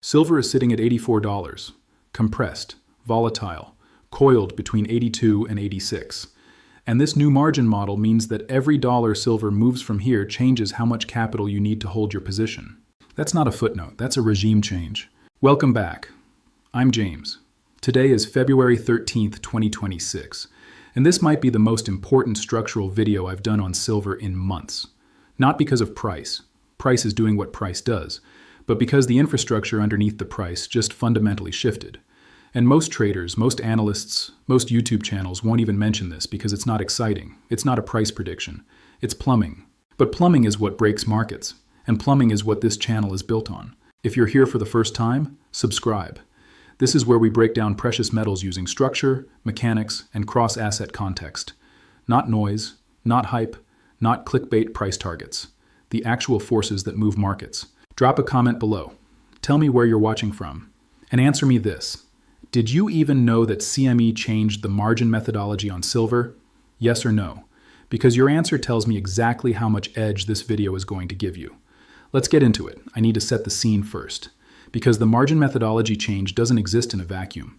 Silver is sitting at $84, compressed, volatile, coiled between 82 and 86. And this new margin model means that every dollar silver moves from here changes how much capital you need to hold your position. That's not a footnote, that's a regime change. Welcome back. I'm James. Today is February 13th, 2026, and this might be the most important structural video I've done on silver in months. Not because of price. Price is doing what price does, but because the infrastructure underneath the price just fundamentally shifted. And most traders, most analysts, most YouTube channels won't even mention this because it's not exciting. It's not a price prediction. It's plumbing. But plumbing is what breaks markets, and plumbing is what this channel is built on. If you're here for the first time, subscribe. This is where we break down precious metals using structure, mechanics, and cross-asset context. Not noise, not hype, not clickbait price targets. The actual forces that move markets. Drop a comment below. Tell me where you're watching from. And answer me this. Did you even know that CME changed the margin methodology on silver? Yes or no? Because your answer tells me exactly how much edge this video is going to give you. Let's get into it. I need to set the scene first. Because the margin methodology change doesn't exist in a vacuum.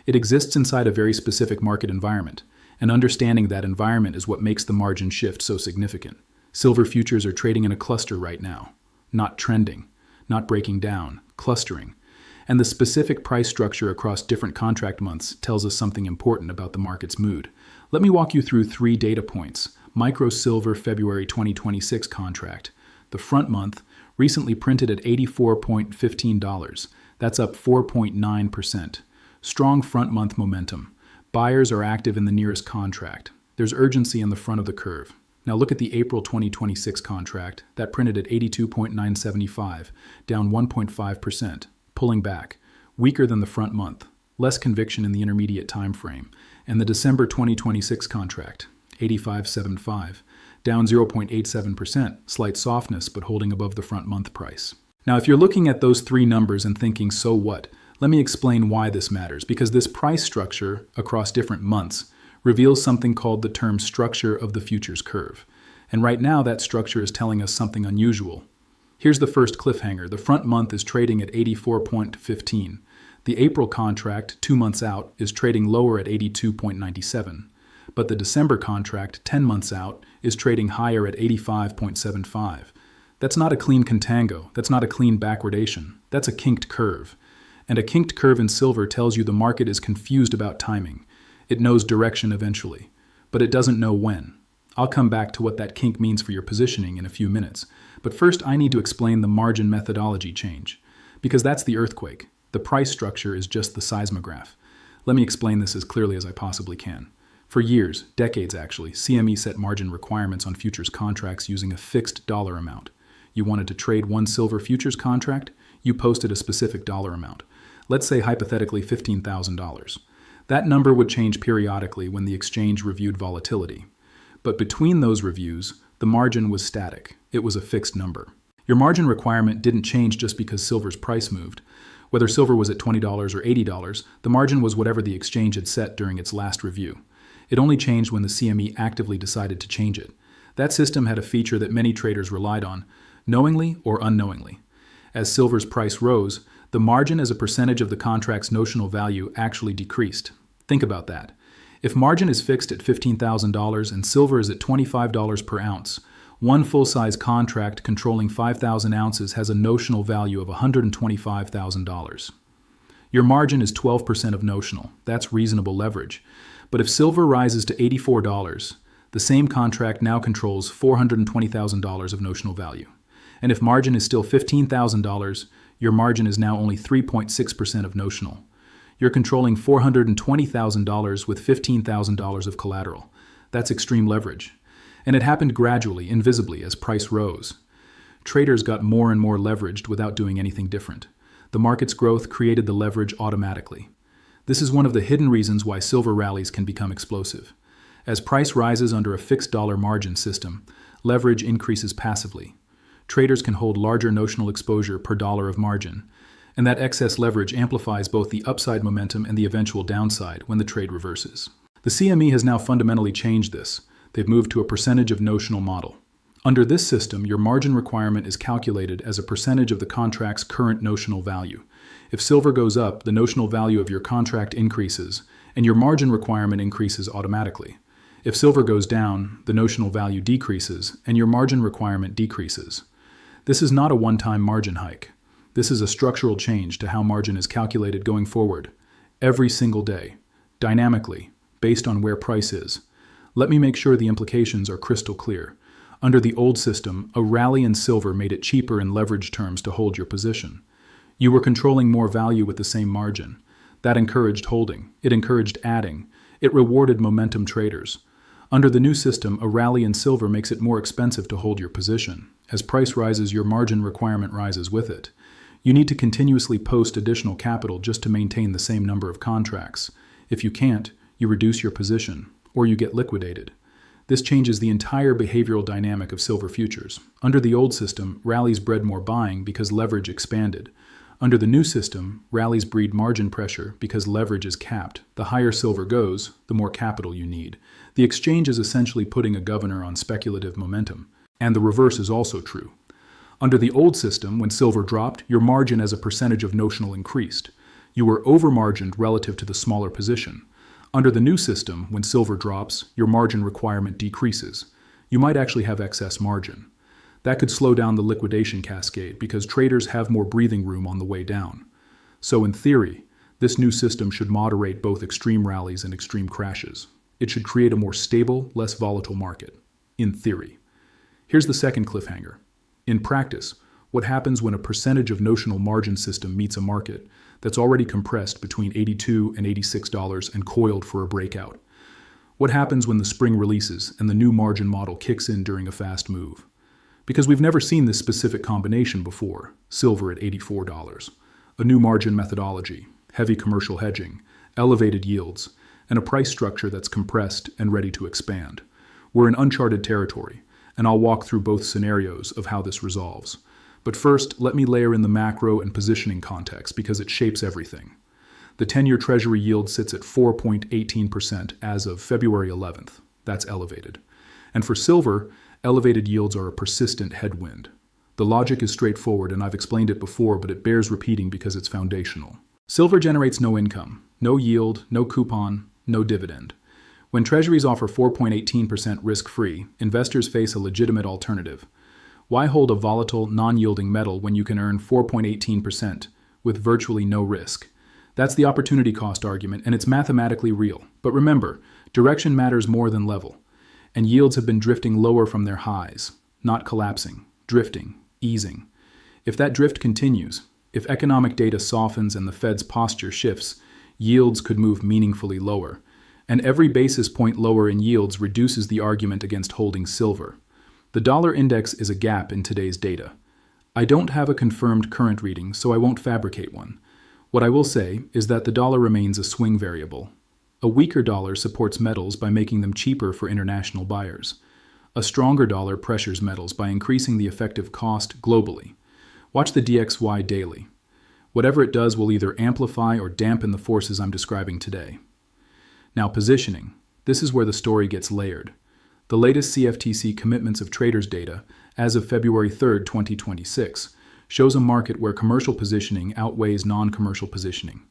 It exists inside a very specific market environment, and understanding that environment is what makes the margin shift so significant. Silver futures are trading in a cluster right now. Not trending, not breaking down, clustering. And the specific price structure across different contract months tells us something important about the market's mood. Let me walk you through 3 data points. Micro Silver February 2026 contract. The front month recently printed at $84.15. That's up 4.9%. Strong front month momentum. Buyers are active in the nearest contract. There's urgency in the front of the curve. Now look at the April 2026 contract that printed at $82.975, down 1.5%, pulling back, weaker than the front month, less conviction in the intermediate time frame, and the December 2026 contract, $85.75, down 0.87%, slight softness but holding above the front month price. Now if you're looking at those 3 numbers and thinking, so what? Let me explain why this matters, because this price structure across different months reveals something called the term structure of the futures curve. And right now that structure is telling us something unusual. Here's the first cliffhanger. The front month is trading at 84.15. The April contract, 2 months out, is trading lower at 82.97. But the December contract, 10 months out, is trading higher at 85.75. That's not a clean contango. That's not a clean backwardation. That's a kinked curve. And a kinked curve in silver tells you the market is confused about timing. It knows direction eventually, but it doesn't know when. I'll come back to what that kink means for your positioning in a few minutes. But first, I need to explain the margin methodology change, because that's the earthquake. The price structure is just the seismograph. Let me explain this as clearly as I possibly can. For years, decades actually, CME set margin requirements on futures contracts using a fixed dollar amount. You wanted to trade one silver futures contract, you posted a specific dollar amount. Let's say hypothetically $15,000. That number would change periodically when the exchange reviewed volatility. But between those reviews, the margin was static. It was a fixed number. Your margin requirement didn't change just because silver's price moved. Whether silver was at $20 or $80, the margin was whatever the exchange had set during its last review. It only changed when the CME actively decided to change it. That system had a feature that many traders relied on, knowingly or unknowingly. As silver's price rose, the margin as a percentage of the contract's notional value actually decreased. Think about that. If margin is fixed at $15,000 and silver is at $25 per ounce, one full-size contract controlling 5,000 ounces has a notional value of $125,000. Your margin is 12% of notional. That's reasonable leverage. But if silver rises to $84, the same contract now controls $420,000 of notional value. And if margin is still $15,000, your margin is now only 3.6% of notional. You're controlling $420,000 with $15,000 of collateral. That's extreme leverage. And it happened gradually, invisibly, as price rose. Traders got more and more leveraged without doing anything different. The market's growth created the leverage automatically. This is one of the hidden reasons why silver rallies can become explosive. As price rises under a fixed dollar margin system, leverage increases passively. Traders can hold larger notional exposure per dollar of margin, and that excess leverage amplifies both the upside momentum and the eventual downside when the trade reverses. The CME has now fundamentally changed this. They've moved to a percentage of notional model. Under this system, your margin requirement is calculated as a percentage of the contract's current notional value. If silver goes up, the notional value of your contract increases, and your margin requirement increases automatically. If silver goes down, the notional value decreases, and your margin requirement decreases. This is not a one-time margin hike. This is a structural change to how margin is calculated going forward, every single day, dynamically, based on where price is. Let me make sure the implications are crystal clear. Under the old system, a rally in silver made it cheaper in leverage terms to hold your position. You were controlling more value with the same margin. That encouraged holding. It encouraged adding. It rewarded momentum traders. Under the new system, a rally in silver makes it more expensive to hold your position. As price rises, your margin requirement rises with it. You need to continuously post additional capital just to maintain the same number of contracts. If you can't, you reduce your position, or you get liquidated. This changes the entire behavioral dynamic of silver futures. Under the old system, rallies bred more buying because leverage expanded. Under the new system, rallies breed margin pressure because leverage is capped. The higher silver goes, the more capital you need. The exchange is essentially putting a governor on speculative momentum. And the reverse is also true. Under the old system, when silver dropped, your margin as a percentage of notional increased. You were over-margined relative to the smaller position. Under the new system, when silver drops, your margin requirement decreases. You might actually have excess margin. That could slow down the liquidation cascade because traders have more breathing room on the way down. So in theory, this new system should moderate both extreme rallies and extreme crashes. It should create a more stable, less volatile market. In theory. Here's the second cliffhanger. In practice, what happens when a percentage of notional margin system meets a market that's already compressed between $82 and $86 and coiled for a breakout? What happens when the spring releases and the new margin model kicks in during a fast move? Because we've never seen this specific combination before, silver at $84, a new margin methodology, heavy commercial hedging, elevated yields, and a price structure that's compressed and ready to expand. We're in uncharted territory, and I'll walk through both scenarios of how this resolves. But first, let me layer in the macro and positioning context because it shapes everything. The 10-year Treasury yield sits at 4.18% as of February 11th. That's elevated. And for silver, elevated yields are a persistent headwind. The logic is straightforward, and I've explained it before, but it bears repeating because it's foundational. Silver generates no income, no yield, no coupon, no dividend. When treasuries offer 4.18% risk-free, investors face a legitimate alternative. Why hold a volatile, non-yielding metal when you can earn 4.18% with virtually no risk? That's the opportunity cost argument, and it's mathematically real. But remember, direction matters more than level. And yields have been drifting lower from their highs, not collapsing, drifting, easing. If that drift continues, if economic data softens and the Fed's posture shifts, yields could move meaningfully lower. And every basis point lower in yields reduces the argument against holding silver. The dollar index is a gap in today's data. I don't have a confirmed current reading, so I won't fabricate one. What I will say is that the dollar remains a swing variable. A weaker dollar supports metals by making them cheaper for international buyers. A stronger dollar pressures metals by increasing the effective cost globally. Watch the DXY daily. Whatever it does will either amplify or dampen the forces I'm describing today. Now, positioning. This is where the story gets layered. The latest CFTC commitments of traders data, as of February 3, 2026, shows a market where commercial positioning outweighs non-commercial positioning.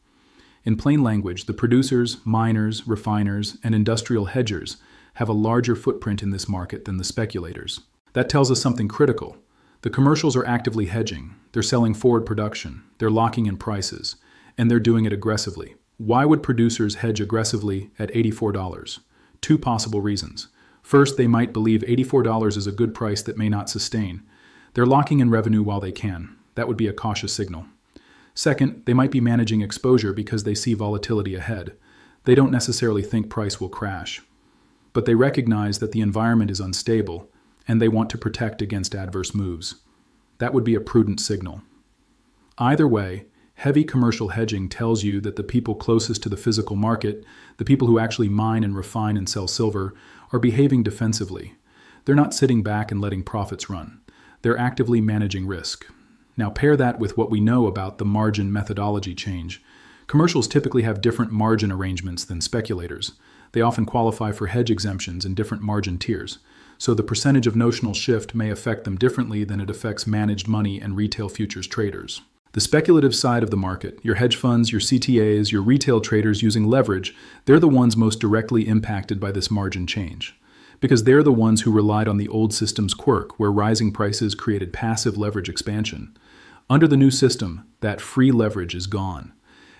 In plain language, the producers, miners, refiners, and industrial hedgers have a larger footprint in this market than the speculators. That tells us something critical. The commercials are actively hedging. They're selling forward production. They're locking in prices. And they're doing it aggressively. Why would producers hedge aggressively at $84? Two possible reasons. First, they might believe $84 is a good price that may not sustain. They're locking in revenue while they can. That would be a cautious signal. Second, they might be managing exposure because they see volatility ahead. They don't necessarily think price will crash. But they recognize that the environment is unstable, and they want to protect against adverse moves. That would be a prudent signal. Either way, heavy commercial hedging tells you that the people closest to the physical market, the people who actually mine and refine and sell silver, are behaving defensively. They're not sitting back and letting profits run. They're actively managing risk. Now pair that with what we know about the margin methodology change. Commercials typically have different margin arrangements than speculators. They often qualify for hedge exemptions in different margin tiers. So the percentage of notional shift may affect them differently than it affects managed money and retail futures traders. The speculative side of the market, your hedge funds, your CTAs, your retail traders using leverage, they're the ones most directly impacted by this margin change. Because they're the ones who relied on the old system's quirk, where rising prices created passive leverage expansion. Under the new system, that free leverage is gone.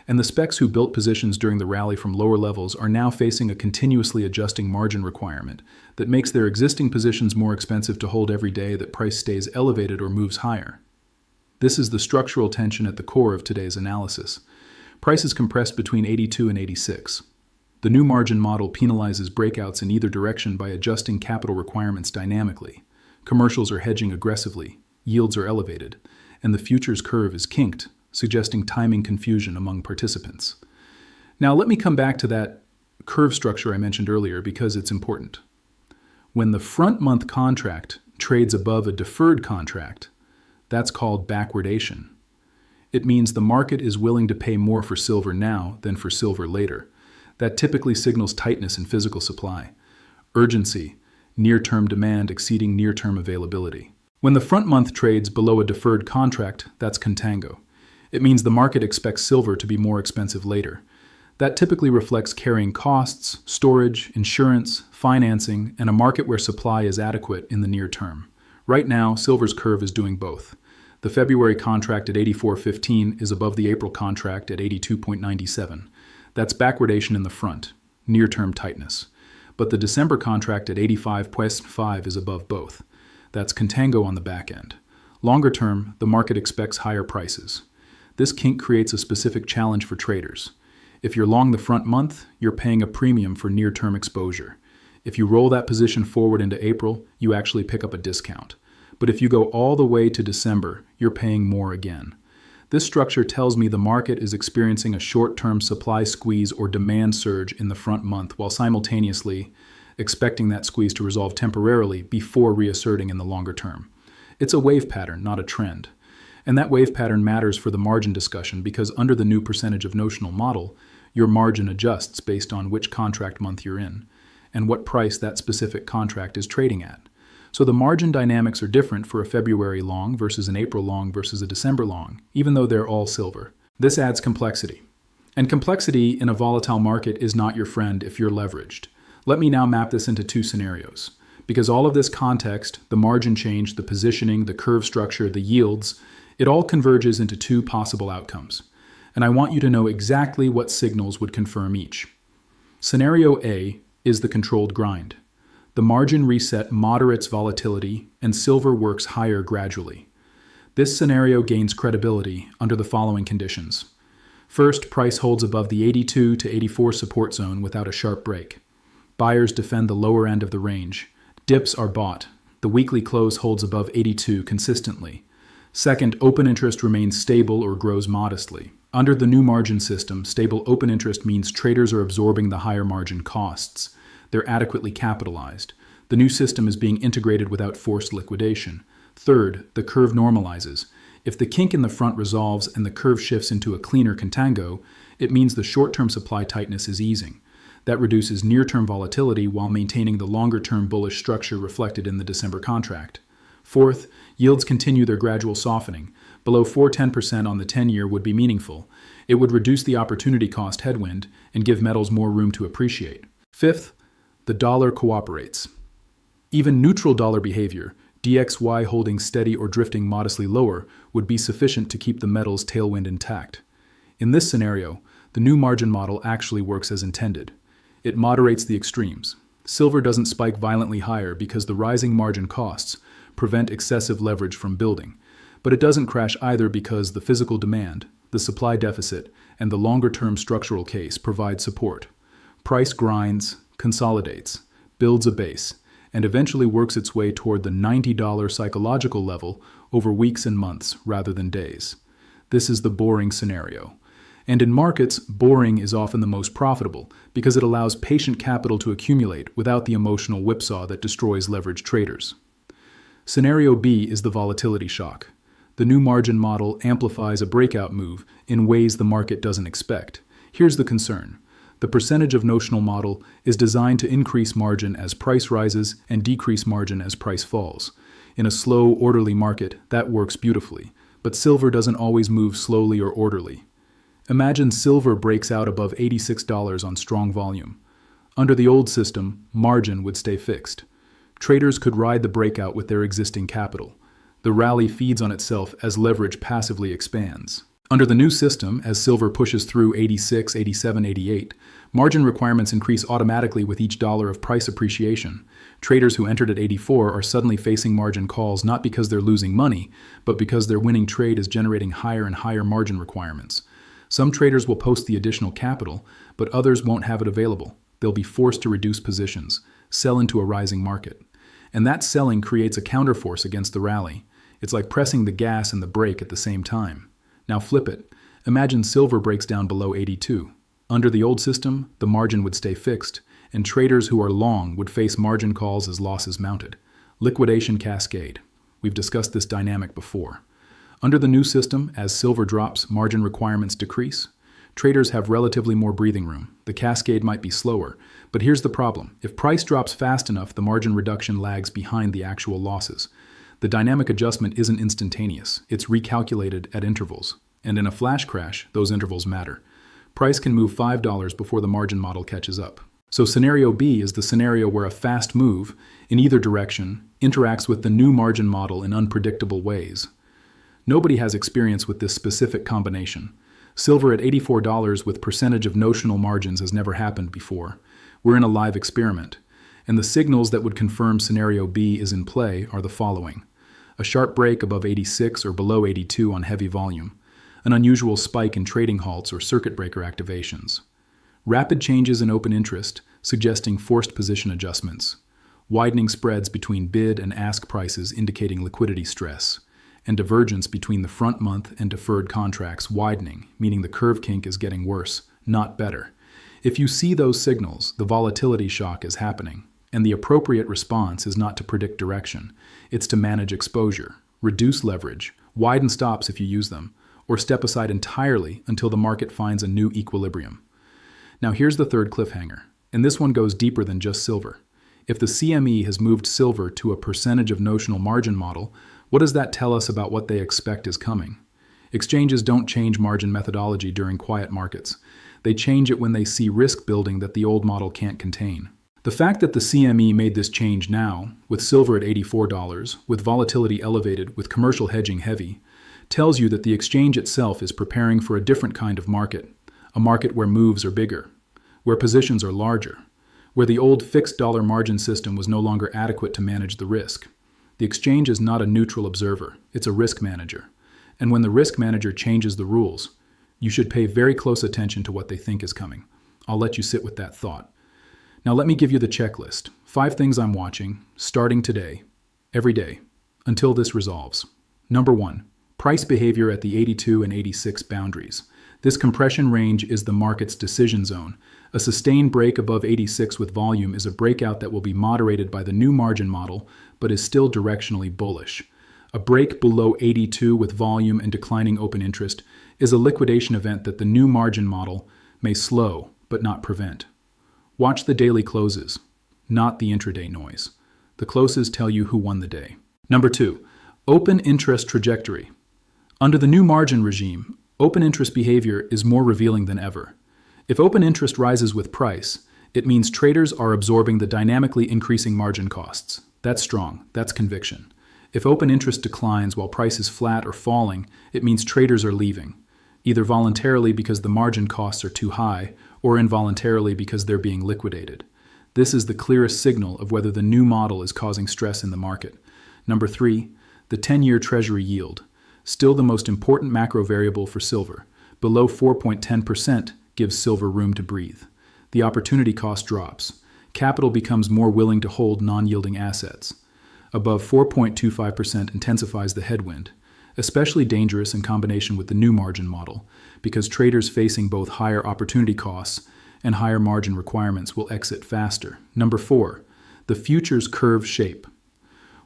And the specs who built positions during the rally from lower levels are now facing a continuously adjusting margin requirement that makes their existing positions more expensive to hold every day that price stays elevated or moves higher. This is the structural tension at the core of today's analysis. Prices compressed between 82 and 86. The new margin model penalizes breakouts in either direction by adjusting capital requirements dynamically. Commercials are hedging aggressively, yields are elevated, and the futures curve is kinked, suggesting timing confusion among participants. Now let me come back to that curve structure I mentioned earlier because it's important. When the front month contract trades above a deferred contract, that's called backwardation. It means the market is willing to pay more for silver now than for silver later. That typically signals tightness in physical supply, urgency, near-term demand exceeding near-term availability. When the front month trades below a deferred contract, that's contango. It means the market expects silver to be more expensive later. That typically reflects carrying costs, storage, insurance, financing, and a market where supply is adequate in the near term. Right now, silver's curve is doing both. The February contract at 84.15 is above the April contract at 82.97. That's backwardation in the front, near-term tightness. But the December contract at 85.5 is above both. That's contango on the back end. Longer term, the market expects higher prices. This kink creates a specific challenge for traders. If you're long the front month, you're paying a premium for near-term exposure. If you roll that position forward into April, you actually pick up a discount. But if you go all the way to December, you're paying more again. This structure tells me the market is experiencing a short-term supply squeeze or demand surge in the front month while simultaneously expecting that squeeze to resolve temporarily before reasserting in the longer term. It's a wave pattern, not a trend. And that wave pattern matters for the margin discussion because under the new percentage of notional model, your margin adjusts based on which contract month you're in and what price that specific contract is trading at. So the margin dynamics are different for a February long versus an April long versus a December long, even though they're all silver. This adds complexity. And complexity in a volatile market is not your friend if you're leveraged. Let me now map this into two scenarios. Because all of this context, the margin change, the positioning, the curve structure, the yields, it all converges into two possible outcomes. And I want you to know exactly what signals would confirm each. Scenario A is the controlled grind. The margin reset moderates volatility, and silver works higher gradually. This scenario gains credibility under the following conditions. First, price holds above the 82 to 84 support zone without a sharp break. Buyers defend the lower end of the range. Dips are bought. The weekly close holds above 82 consistently. Second, open interest remains stable or grows modestly. Under the new margin system, stable open interest means traders are absorbing the higher margin costs. They're adequately capitalized. The new system is being integrated without forced liquidation. Third, the curve normalizes. If the kink in the front resolves and the curve shifts into a cleaner contango, it means the short-term supply tightness is easing. That reduces near-term volatility while maintaining the longer-term bullish structure reflected in the December contract. Fourth, yields continue their gradual softening. Below 4.10% on the 10-year would be meaningful. It would reduce the opportunity cost headwind and give metals more room to appreciate. Fifth, the dollar cooperates. Even neutral dollar behavior, DXY holding steady or drifting modestly lower, would be sufficient to keep the metal's tailwind intact. In this scenario, the new margin model actually works as intended. It moderates the extremes. Silver doesn't spike violently higher because the rising margin costs prevent excessive leverage from building, but it doesn't crash either because the physical demand, the supply deficit, and the longer-term structural case provide support. Price grinds, consolidates, builds a base, and eventually works its way toward the $90 psychological level over weeks and months rather than days. This is the boring scenario. And in markets, boring is often the most profitable because it allows patient capital to accumulate without the emotional whipsaw that destroys leveraged traders. Scenario B is the volatility shock. The new margin model amplifies a breakout move in ways the market doesn't expect. Here's the concern. The percentage of notional model is designed to increase margin as price rises and decrease margin as price falls. In a slow, orderly market, that works beautifully. But silver doesn't always move slowly or orderly. Imagine silver breaks out above $86 on strong volume. Under the old system, margin would stay fixed. Traders could ride the breakout with their existing capital. The rally feeds on itself as leverage passively expands. Under the new system, as silver pushes through 86, 87, 88, margin requirements increase automatically with each dollar of price appreciation. Traders who entered at 84 are suddenly facing margin calls not because they're losing money, but because their winning trade is generating higher and higher margin requirements. Some traders will post the additional capital, but others won't have it available. They'll be forced to reduce positions, sell into a rising market. And that selling creates a counterforce against the rally. It's like pressing the gas and the brake at the same time. Now flip it. Imagine silver breaks down below 82. Under the old system, the margin would stay fixed, and traders who are long would face margin calls as losses mounted. Liquidation cascade. We've discussed this dynamic before. Under the new system, as silver drops, margin requirements decrease. Traders have relatively more breathing room. The cascade might be slower, but here's the problem. If price drops fast enough, the margin reduction lags behind the actual losses. The dynamic adjustment isn't instantaneous. It's recalculated at intervals. And in a flash crash, those intervals matter. Price can move $5 before the margin model catches up. So scenario B is the scenario where a fast move, in either direction, interacts with the new margin model in unpredictable ways. Nobody has experience with this specific combination. Silver at $84 with percentage of notional margins has never happened before. We're in a live experiment. And the signals that would confirm scenario B is in play are the following. A sharp break above 86 or below 82 on heavy volume. An unusual spike in trading halts or circuit breaker activations. Rapid changes in open interest, suggesting forced position adjustments. Widening spreads between bid and ask prices indicating liquidity stress. And divergence between the front month and deferred contracts widening, meaning the curve kink is getting worse, not better. If you see those signals, the volatility shock is happening. And the appropriate response is not to predict direction. It's to manage exposure, reduce leverage, widen stops if you use them, or step aside entirely until the market finds a new equilibrium. Now here's the third cliffhanger, and this one goes deeper than just silver. If the CME has moved silver to a percentage of notional margin model, what does that tell us about what they expect is coming? Exchanges don't change margin methodology during quiet markets. They change it when they see risk building that the old model can't contain. The fact that the CME made this change now, with silver at $84, with volatility elevated, with commercial hedging heavy, tells you that the exchange itself is preparing for a different kind of market, a market where moves are bigger, where positions are larger, where the old fixed dollar margin system was no longer adequate to manage the risk. The exchange is not a neutral observer, it's a risk manager. And when the risk manager changes the rules, you should pay very close attention to what they think is coming. I'll let you sit with that thought. Now let me give you the checklist. 5 things I'm watching, starting today, every day, until this resolves. Number 1, price behavior at the 82 and 86 boundaries. This compression range is the market's decision zone. A sustained break above 86 with volume is a breakout that will be moderated by the new margin model, but is still directionally bullish. A break below 82 with volume and declining open interest is a liquidation event that the new margin model may slow, but not prevent. Watch the daily closes, not the intraday noise. The closes tell you who won the day. Number 2, open interest trajectory. Under the new margin regime, open interest behavior is more revealing than ever. If open interest rises with price, it means traders are absorbing the dynamically increasing margin costs. That's strong, that's conviction. If open interest declines while price is flat or falling, it means traders are leaving, either voluntarily because the margin costs are too high, or involuntarily because they're being liquidated. This is the clearest signal of whether the new model is causing stress in the market. Number 3, the 10-year Treasury yield. Still the most important macro variable for silver. Below 4.10% gives silver room to breathe. The opportunity cost drops. Capital becomes more willing to hold non-yielding assets. Above 4.25% intensifies the headwind, especially dangerous in combination with the new margin model, because traders facing both higher opportunity costs and higher margin requirements will exit faster. Number 4, the futures curve shape.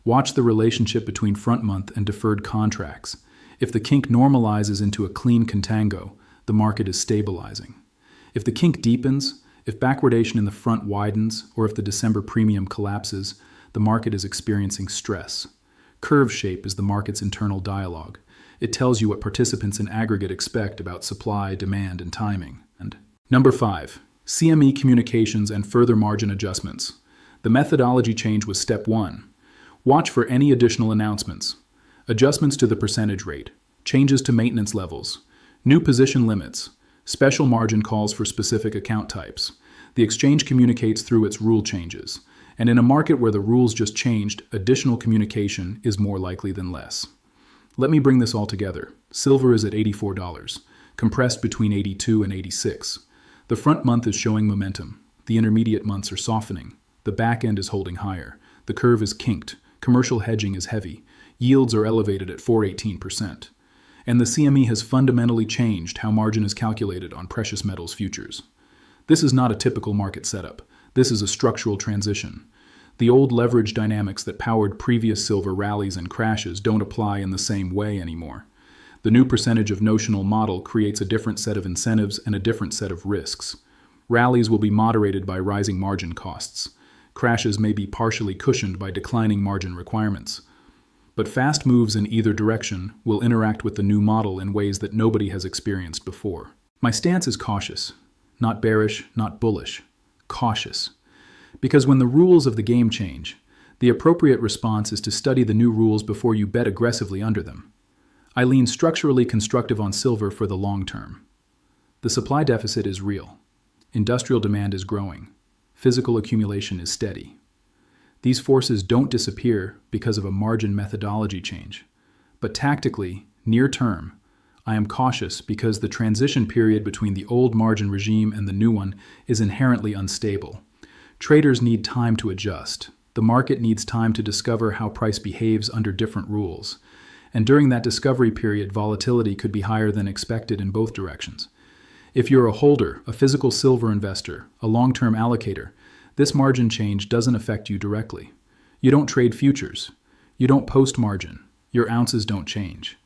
Watch the relationship between front month and deferred contracts. If the kink normalizes into a clean contango, the market is stabilizing. If the kink deepens, if backwardation in the front widens, or if the December premium collapses, the market is experiencing stress. Curve shape is the market's internal dialogue. It tells you what participants in aggregate expect about supply, demand, and timing. And number 5. CME communications and further margin adjustments. The methodology change was step 1. Watch for any additional announcements. Adjustments to the percentage rate, changes to maintenance levels, new position limits, special margin calls for specific account types. The exchange communicates through its rule changes, and in a market where the rules just changed, additional communication is more likely than less. Let me bring this all together. Silver is at $84, compressed between 82 and 86. The front month is showing momentum. The intermediate months are softening. The back end is holding higher. The curve is kinked. Commercial hedging is heavy. Yields are elevated at 418%. And the CME has fundamentally changed how margin is calculated on precious metals futures. This is not a typical market setup. This is a structural transition. The old leverage dynamics that powered previous silver rallies and crashes don't apply in the same way anymore. The new percentage of notional model creates a different set of incentives and a different set of risks. Rallies will be moderated by rising margin costs. Crashes may be partially cushioned by declining margin requirements. But fast moves in either direction will interact with the new model in ways that nobody has experienced before. My stance is cautious. Not bearish, not bullish. Cautious. Because when the rules of the game change, the appropriate response is to study the new rules before you bet aggressively under them. I lean structurally constructive on silver for the long term. The supply deficit is real. Industrial demand is growing. Physical accumulation is steady. These forces don't disappear because of a margin methodology change. But tactically, near term, I am cautious because the transition period between the old margin regime and the new one is inherently unstable. Traders need time to adjust. The market needs time to discover how price behaves under different rules. And during that discovery period, volatility could be higher than expected in both directions. If you're a holder, a physical silver investor, a long-term allocator, this margin change doesn't affect you directly. You don't trade futures. You don't post margin. Your ounces don't change.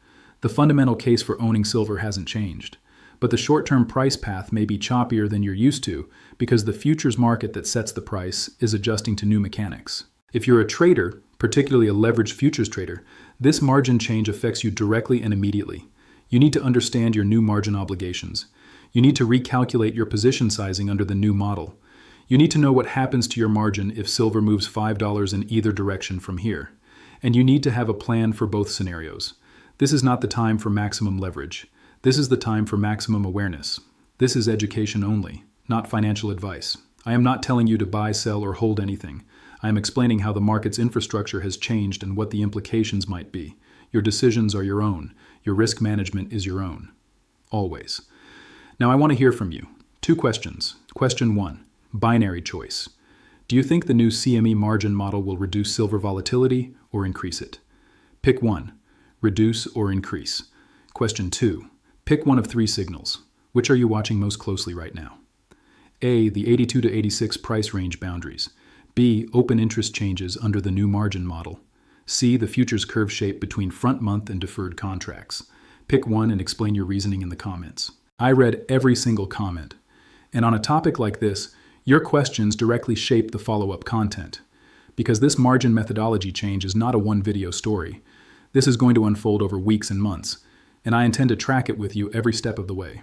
The fundamental case for owning silver hasn't changed. But the short-term price path may be choppier than you're used to because the futures market that sets the price is adjusting to new mechanics. If you're a trader, particularly a leveraged futures trader, this margin change affects you directly and immediately. You need to understand your new margin obligations. You need to recalculate your position sizing under the new model. You need to know what happens to your margin if silver moves $5 in either direction from here. And you need to have a plan for both scenarios. This is not the time for maximum leverage. This is the time for maximum awareness. This is education only, not financial advice. I am not telling you to buy, sell, or hold anything. I am explaining how the market's infrastructure has changed and what the implications might be. Your decisions are your own. Your risk management is your own. Always. Now I want to hear from you. 2 questions. Question 1. Binary choice. Do you think the new CME margin model will reduce silver volatility or increase it? Pick 1. Reduce or increase. Question 2. Pick one of 3 signals. Which are you watching most closely right now? A. The 82 to 86 price range boundaries. B. Open interest changes under the new margin model. C. The futures curve shape between front month and deferred contracts. Pick one and explain your reasoning in the comments. I read every single comment. And on a topic like this, your questions directly shape the follow-up content. Because this margin methodology change is not a one-video story. This is going to unfold over weeks and months, and I intend to track it with you every step of the way.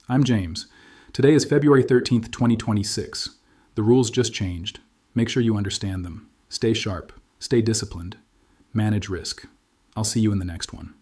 I'm James. Today is February 13th, 2026. The rules just changed. Make sure you understand them. Stay sharp. Stay disciplined. Manage risk. I'll see you in the next one.